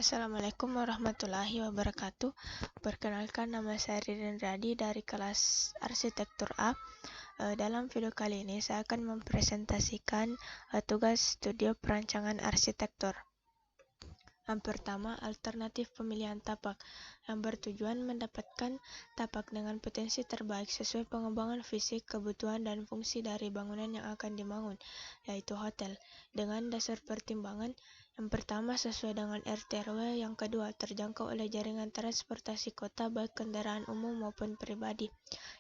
Assalamualaikum warahmatullahi wabarakatuh. Perkenalkan, nama saya Ririn Radi dari kelas Arsitektur A. Dalam video kali ini saya akan mempresentasikan tugas studio perancangan arsitektur. Yang pertama, alternatif pemilihan tapak yang bertujuan mendapatkan tapak dengan potensi terbaik sesuai pengembangan fisik, kebutuhan, dan fungsi dari bangunan yang akan dibangun, yaitu hotel. Dengan dasar pertimbangan, yang pertama sesuai dengan RT/RW, yang kedua terjangkau oleh jaringan transportasi kota baik kendaraan umum maupun pribadi.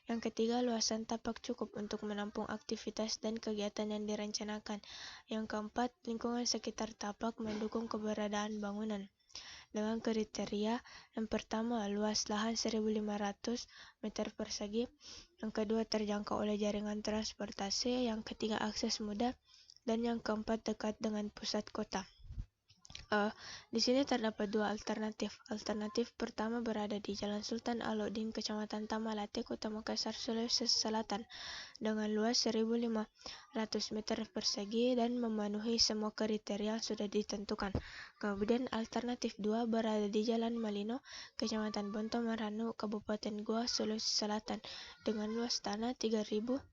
Yang ketiga, luasan tapak cukup untuk menampung aktivitas dan kegiatan yang direncanakan. Yang keempat, lingkungan sekitar tapak mendukung keberadaan bangunan. Dengan kriteria, yang pertama, luas lahan 1.500 meter persegi. Yang kedua, terjangkau oleh jaringan transportasi. Yang ketiga, akses mudah. Dan yang keempat, dekat dengan pusat kota. Di sini terdapat dua alternatif. Alternatif pertama berada di Jalan Sultan Alauddin, Kecamatan Tamalate, Kota Makassar, Sulawesi Selatan, dengan luas 1.500 meter persegi dan memenuhi semua kriteria yang sudah ditentukan. Kemudian alternatif dua berada di Jalan Malino, Kecamatan Bonto Maranu, Kabupaten Goa, Sulawesi Selatan, dengan luas tanah 3.059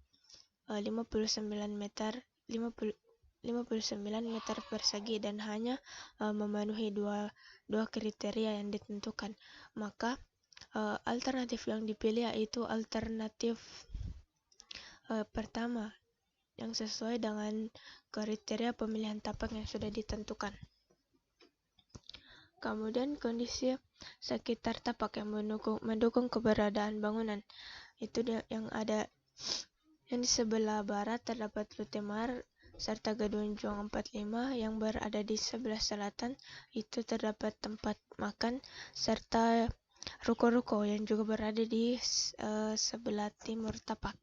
meter persegi dan hanya memenuhi dua kriteria yang ditentukan. Maka alternatif yang dipilih yaitu alternatif pertama yang sesuai dengan kriteria pemilihan tapak yang sudah ditentukan. Kemudian kondisi sekitar tapak yang mendukung keberadaan bangunan. Itu yang ada yang di sebelah barat terdapat Lutemar serta Gedung Juang 45. Yang berada di sebelah selatan itu terdapat tempat makan serta ruko-ruko yang juga berada di sebelah timur tapak.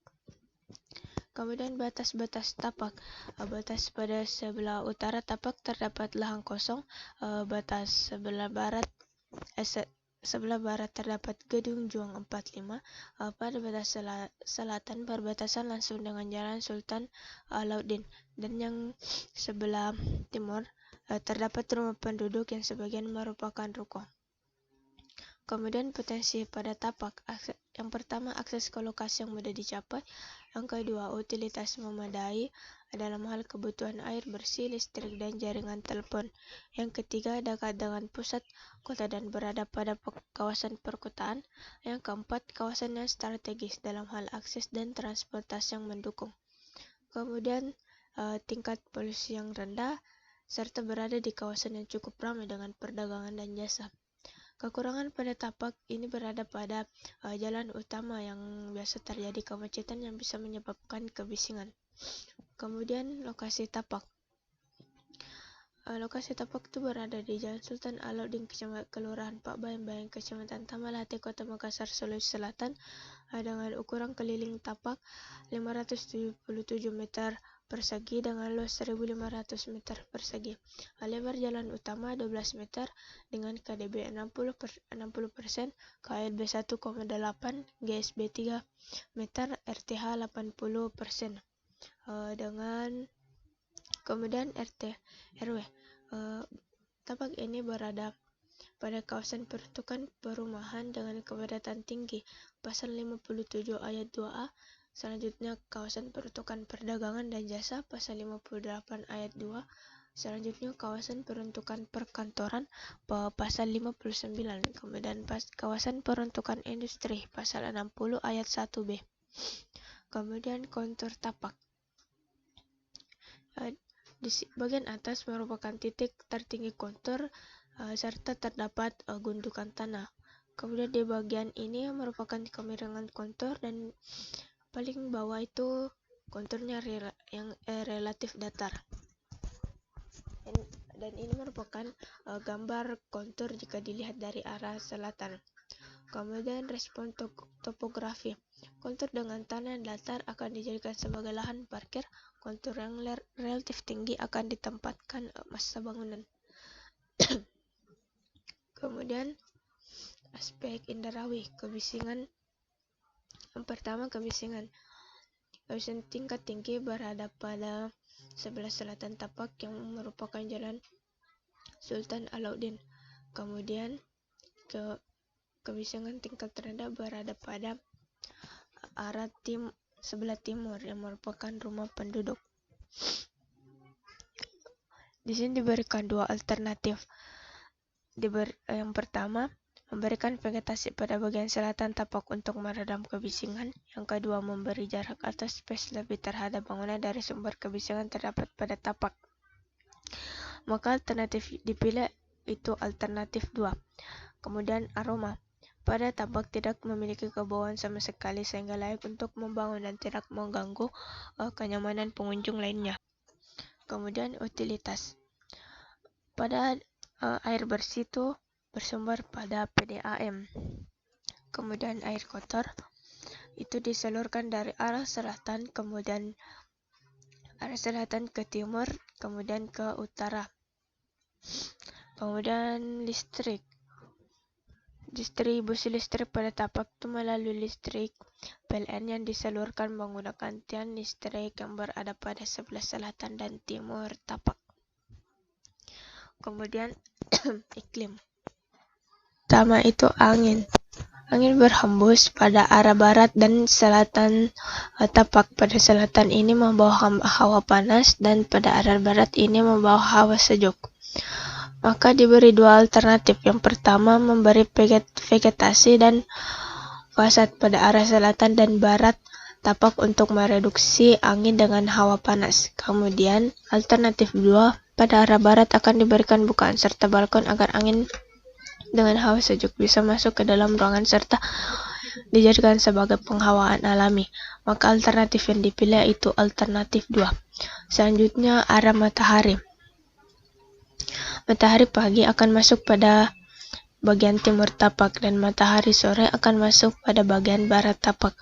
Kemudian batas-batas tapak. Batas pada sebelah utara tapak terdapat lahan kosong. Batas sebelah barat terdapat Gedung Juang 45. Pada batas selatan berbatasan langsung dengan Jalan Sultan Alauddin. Dan yang sebelah timur terdapat rumah penduduk yang sebagian merupakan ruko. Kemudian potensi pada tapak. Yang pertama, akses ke lokasi yang mudah dicapai. Yang kedua, utilitas memadai dalam hal kebutuhan air bersih, listrik, dan jaringan telepon. Yang ketiga, dekat dengan pusat kota dan berada pada kawasan perkotaan. Yang keempat, kawasan yang strategis dalam hal akses dan transportasi yang mendukung. Kemudian, tingkat polusi yang rendah serta berada di kawasan yang cukup ramai dengan perdagangan dan jasa. Kekurangan pada tapak ini berada pada jalan utama yang biasa terjadi kemacetan yang bisa menyebabkan kebisingan. Kemudian lokasi tapak. Lokasi tapak itu berada di Jalan Sultan Alauddin, Kelurahan Pak Bayang-Bayang, Kecamatan Tamalate, Kota Makassar, Sulawesi Selatan, dengan ukuran keliling tapak 577 meter persegi dengan luas 1.500 meter persegi. Lebar jalan utama 12 meter dengan KDB 60%, KLB 1,8, GSB 3 meter, RTH 80%. Kemudian RT/RW. Tapak ini berada pada kawasan peruntukan perumahan dengan kepadatan tinggi. Pasal 57 ayat 2A. Selanjutnya kawasan peruntukan perdagangan dan jasa, pasal 58 ayat 2. Selanjutnya kawasan peruntukan perkantoran, pasal 59. Kemudian kawasan peruntukan industri, pasal 60 ayat 1B. Kemudian kontur tapak. Di bagian atas merupakan titik tertinggi kontur serta terdapat gundukan tanah. Kemudian di bagian ini merupakan kemiringan kontur dan paling bawah itu konturnya yang relatif datar. Dan ini merupakan gambar kontur jika dilihat dari arah selatan. Kemudian respon topografi. Kontur dengan tanah yang datar akan dijadikan sebagai lahan parkir. Kontur yang relatif tinggi akan ditempatkan masa bangunan. Kemudian aspek inderawi, kebisingan. Yang pertama, kebisingan. Kebisingan tingkat tinggi berada pada sebelah selatan tapak yang merupakan Jalan Sultan Alauddin. Kemudian kebisingan tingkat rendah berada pada arah sebelah timur yang merupakan rumah penduduk. Di sini diberikan dua alternatif. Yang pertama, memberikan vegetasi pada bagian selatan tapak untuk meredam kebisingan. Yang kedua, memberi jarak atau space lebih terhadap bangunan dari sumber kebisingan terdapat pada tapak. Maka alternatif dipilih itu alternatif 2. Kemudian aroma. Pada tapak tidak memiliki kebauan sama sekali sehingga layak untuk membangun dan tidak mengganggu kenyamanan pengunjung lainnya. Kemudian utilitas. Pada air bersih itu bersumber pada PDAM. Kemudian air kotor itu disalurkan dari arah selatan, kemudian arah selatan ke timur, kemudian ke utara. Kemudian listrik. Distribusi listrik pada tapak itu melalui listrik PLN yang disalurkan menggunakan tiang listrik yang berada pada sebelah selatan dan timur tapak. Kemudian iklim. Pertama itu angin. Angin berhembus pada arah barat dan selatan tapak. Pada selatan ini membawa hawa panas dan pada arah barat ini membawa hawa sejuk. Maka diberi dua alternatif. Yang pertama, memberi vegetasi dan fasad pada arah selatan dan barat tapak untuk mereduksi angin dengan hawa panas. Kemudian alternatif 2, pada arah barat akan diberikan bukaan serta balkon agar angin dengan hawa sejuk bisa masuk ke dalam ruangan serta dijadikan sebagai penghawaan alami. Maka alternatif yang dipilih itu alternatif 2. Selanjutnya arah matahari. Matahari pagi akan masuk pada bagian timur tapak dan matahari sore akan masuk pada bagian barat tapak.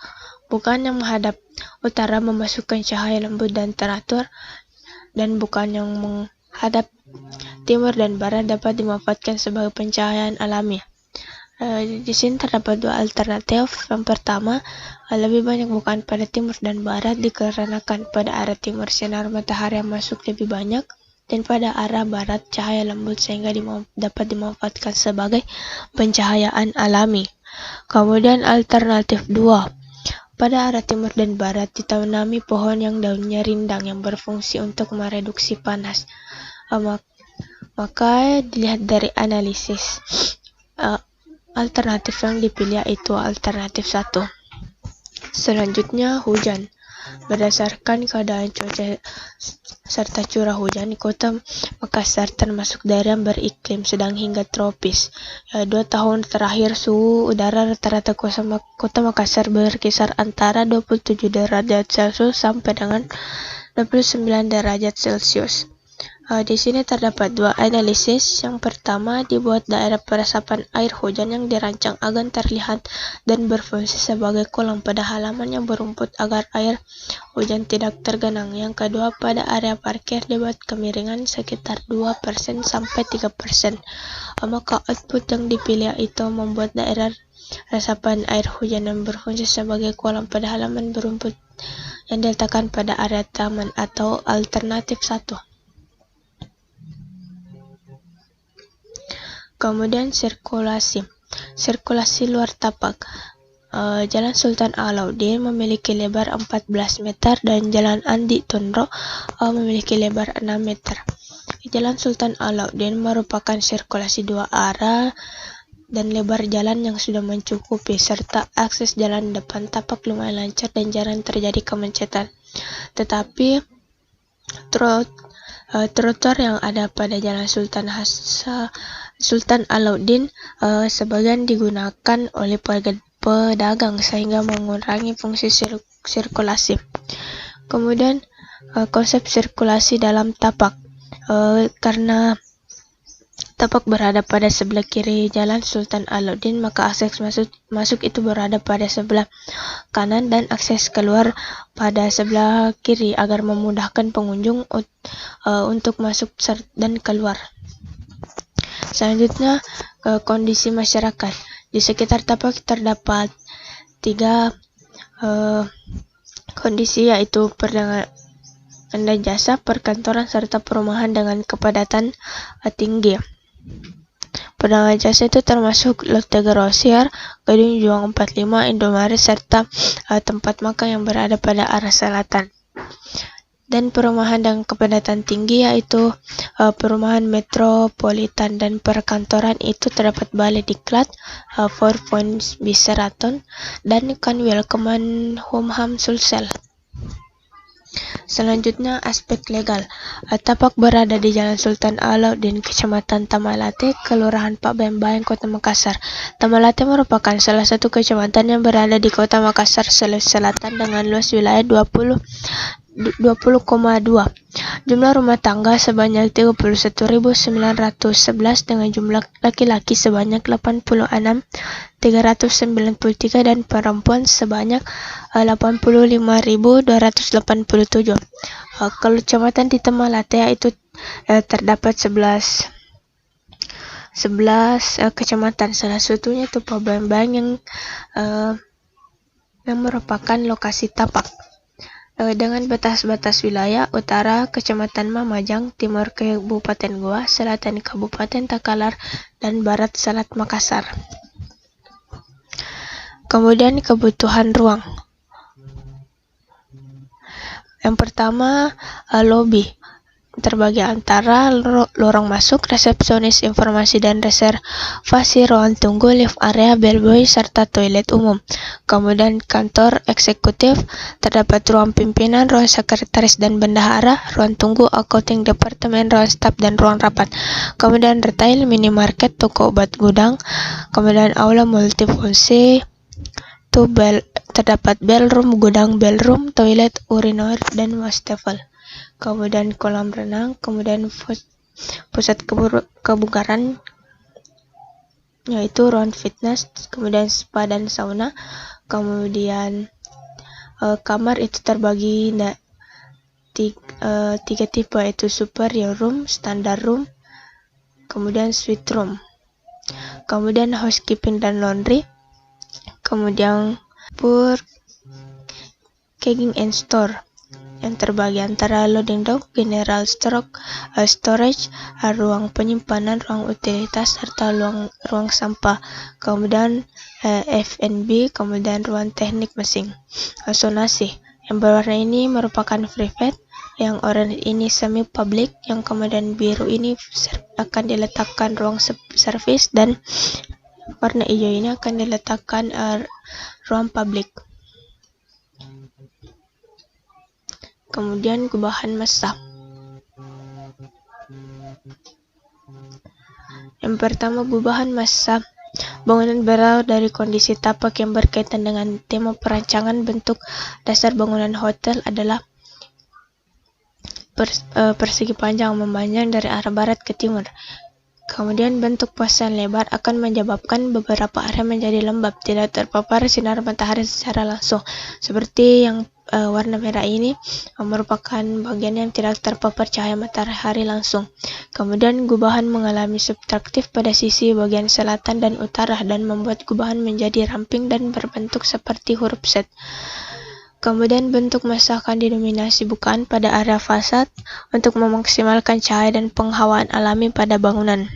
Bukaan yang menghadap utara memasukkan cahaya lembut dan teratur, dan bukaan yang menghadap timur dan barat dapat dimanfaatkan sebagai pencahayaan alami. Di sini terdapat dua alternatif. Yang pertama, lebih banyak bukaan pada timur dan barat dikarenakan pada arah timur sinar matahari yang masuk lebih banyak, dan pada arah barat cahaya lembut sehingga dapat dimanfaatkan sebagai pencahayaan alami. Kemudian alternatif 2, pada arah timur dan barat ditanami pohon yang daunnya rindang yang berfungsi untuk mereduksi panas. Maka dilihat dari analisis, alternatif yang dipilih itu alternatif 1. Selanjutnya hujan. Berdasarkan keadaan cuaca serta curah hujan di kota Makassar termasuk daerah yang beriklim sedang hingga tropis. 2 tahun terakhir suhu udara rata-rata kota Makassar berkisar antara 27 derajat Celcius sampai dengan 29 derajat Celcius. Di sini terdapat dua analisis. Yang pertama, dibuat daerah peresapan air hujan yang dirancang agar terlihat dan berfungsi sebagai kolam pada halaman yang berumput agar air hujan tidak tergenang. Yang kedua, pada area parkir dibuat kemiringan sekitar 2% sampai 3%. Maka output yang dipilih itu membuat daerah resapan air hujan yang berfungsi sebagai kolam pada halaman berumput yang diletakkan pada area taman atau alternatif 1. Kemudian sirkulasi luar tapak. Jalan Sultan Alauddin memiliki lebar 14 meter dan Jalan Andi Tondro memiliki lebar 6 meter. Jalan Sultan Alauddin merupakan sirkulasi 2 arah dan lebar jalan yang sudah mencukupi serta akses jalan depan tapak lumayan lancar dan jarang terjadi kemacetan. Tetapi trotoar yang ada pada Jalan Sultan Alauddin sebagian digunakan oleh pedagang sehingga mengurangi fungsi sirkulasi. Kemudian konsep sirkulasi dalam tapak, karena tapak berada pada sebelah kiri Jalan Sultan Alauddin, maka akses masuk itu berada pada sebelah kanan dan akses keluar pada sebelah kiri agar memudahkan pengunjung untuk masuk dan keluar. Selanjutnya, kondisi masyarakat. Di sekitar tapak terdapat 3 kondisi, yaitu perdagangan jasa, perkantoran, serta perumahan dengan kepadatan tinggi. Pedagang jasa itu termasuk Lotte Grosier, Gedung Juang 45, Indomaret, serta tempat makan yang berada pada arah selatan. Dan perumahan dengan kepadatan tinggi yaitu perumahan metropolitan dan perkantoran itu terdapat Balai Diklat, Four Points Sheraton, dan Welcome Home Sulsel. Selanjutnya, aspek legal. Tapak berada di Jalan Sultan Alauddin, Kecamatan Tamalate, Kelurahan Pak Bembayang, Kota Makassar. Tamalate merupakan salah satu kecamatan yang berada di Kota Makassar, Sulawesi Selatan dengan luas wilayah 20,2. Jumlah rumah tangga sebanyak 31.911 dengan jumlah laki-laki sebanyak 86.393 dan perempuan sebanyak 85.287. Kalau kecamatan di Tamalate itu terdapat 11 kecamatan, salah satunya itu Pak Bembayang yang merupakan lokasi tapak. Dengan batas-batas wilayah: utara Kecamatan Mamajang, timur Kabupaten Goa, selatan Kabupaten Takalar, dan barat Selat Makassar. Kemudian kebutuhan ruang. Yang pertama, lobi terbagi antara lorong masuk, resepsionis, informasi dan reservasi, ruang tunggu, lift area, bellboy, serta toilet umum. Kemudian kantor eksekutif, terdapat ruang pimpinan, ruang sekretaris dan bendahara, ruang tunggu, accounting departemen, ruang staf dan ruang rapat. Kemudian retail, minimarket, toko obat, gudang. Kemudian aula multifungsi, terdapat bellroom, gudang bellroom, toilet, urinal, dan wastafel. Kemudian kolam renang, kemudian pusat kebugaran yaitu ruang fitness, kemudian spa dan sauna. Kemudian kamar itu terbagi tiga tipe, yaitu superior room, standard room, kemudian suite room. Kemudian housekeeping dan laundry. Kemudian kegging and store yang terbagi antara loading dock, general storage, ruang penyimpanan, ruang utilitas, serta ruang sampah. Kemudian F&B, kemudian ruang teknik mesin. Sonasi yang berwarna ini merupakan private, yang orange ini semi public, yang kemudian biru ini akan diletakkan ruang service, dan warna hijau ini akan diletakkan ruang public. Kemudian gubahan massa. Yang pertama, gubahan massa. Bangunan berawal dari kondisi tapak yang berkaitan dengan tema perancangan. Bentuk dasar bangunan hotel adalah persegi panjang memanjang dari arah barat ke timur. Kemudian bentuk pasan lebar akan menyebabkan beberapa area menjadi lembab, tidak terpapar sinar matahari secara langsung. Seperti yang warna merah ini merupakan bagian yang tidak terpapar cahaya matahari langsung. Kemudian gubahan mengalami subtraktif pada sisi bagian selatan dan utara dan membuat gubahan menjadi ramping dan berbentuk seperti huruf Z. Kemudian bentuk massa akan didominasi bukaan pada area fasad untuk memaksimalkan cahaya dan penghawaan alami pada bangunan.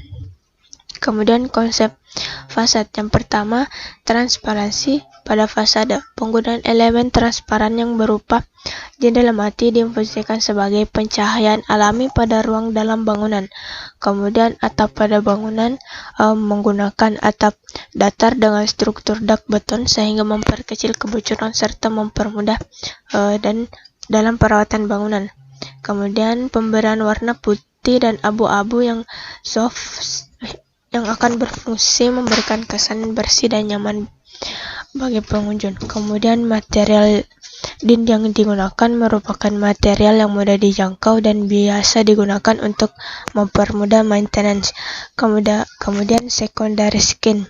Kemudian konsep fasad. Yang pertama, transparansi pada fasada. Penggunaan elemen transparan yang berupa jendela mati difungsikan sebagai pencahayaan alami pada ruang dalam bangunan. Kemudian atap pada bangunan menggunakan atap datar dengan struktur dak beton sehingga memperkecil kebocoran serta mempermudah dan dalam perawatan bangunan. Kemudian pemberian warna putih dan abu-abu yang soft yang akan berfungsi memberikan kesan bersih dan nyaman bagi pengunjung. Kemudian material dinding yang digunakan merupakan material yang mudah dijangkau dan biasa digunakan untuk mempermudah maintenance. Kemudian secondary skin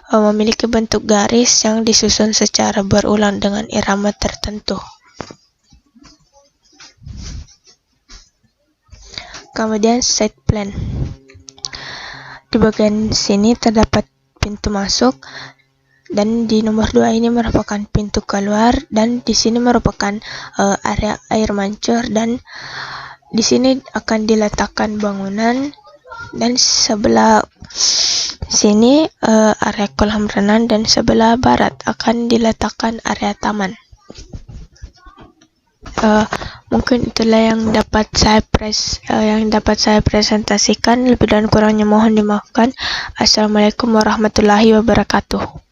memiliki bentuk garis yang disusun secara berulang dengan irama tertentu. Kemudian side plan. Di bagian sini terdapat pintu masuk, dan di nomor 2 ini merupakan pintu keluar, dan di sini merupakan area air mancur, dan di sini akan diletakkan bangunan, dan sebelah sini area kolam renang dan sebelah barat akan diletakkan area taman. Mungkin itulah yang dapat saya presentasikan. Lebih dan kurangnya mohon dimaafkan. Assalamualaikum warahmatullahi wabarakatuh.